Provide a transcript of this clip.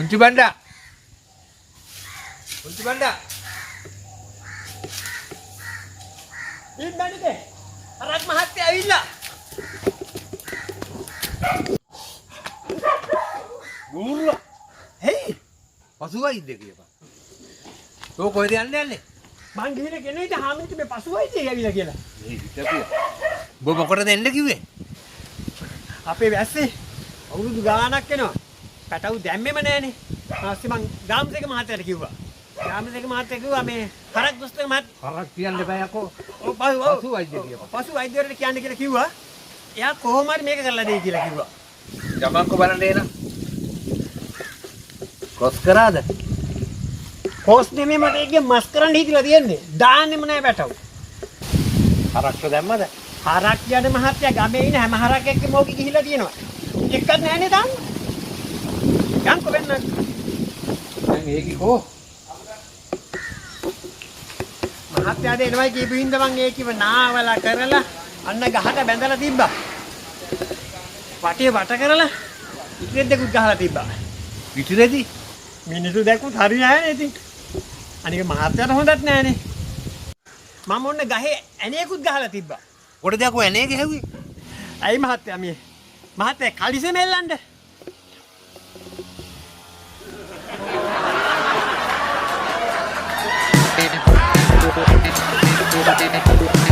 පුංචි බණ්ඩා. පුංචි බණ්ඩා. ඉන්නන්නේ. අරක් මහත්තයා ඇවිල්ලා. ගුරුල්ලා. හේ. පසුවයිද කියපන්. ඔය කොහෙද යන්නේ? මං ගිහින් ගෙනෙයිද හාමිට මේ පසුවයිද ඇවිල්ලා කියලා. මේ හිතපිය. ඔබ මොකටද එන්න කිව්වේ? අපේ වැස්සේ අවුරුදු ගාණක් එනවා. පැටවු දැම්මෙම නෑනේ. ඊපස්සේ මං ගාම්සේක මහත්තයාට කිව්වා. ගාම්සේක මහත්තයා කිව්වා මේ හරක් දුස්තක මහත්තයා හරක් කියන්න බෑ යකෝ. පසු වෛද්‍යවරයාට කියන්න කියලා කිව්වා. එයා කොහොම හරි මේක කරලා දෙයි කියලා කිව්වා. යමන්කෝ බලන්න එන. කොස් කරාද? කොස් නෙමෙයි මට ඒකේ මස් කරන්න හිතලා තියෙන්නේ. දාන්නෙම නෑ පැටවු. හරක්ට දැම්මද? හරක් යන මහත්තයා ගමේ ඉන්න හැම හරක් එක්කම ඕකේ ගිහිල්ලා තියෙනවා. එකක් නෑනේ දාන්න. යන්කෝ වෙන්න. දැන් ඒකි කෝ? මහත්තයා දෙනවයි කියපු හින්දා මං ඒකිව නාවලා කරලා අන්න ගහට බැඳලා තිබ්බා. වටේ වට කරලා ඉතින් දෙකුත් ගහලා තිබ්බා. පිටිරෙදි මිනිස්සු දැක්කුත් හරි නෑනේ ඉතින්. අනික මහත්තයාට හොඳත් නෑනේ. මම ඔන්න ගහේ ඇණේකුත් ගහලා තිබ්බා. කොටද යකෝ ඇනේ ගැහුවේ? ඇයි මහත්තයා මේ මහත්තයා කලිසෙ මෙල්ලන්න? Thank you.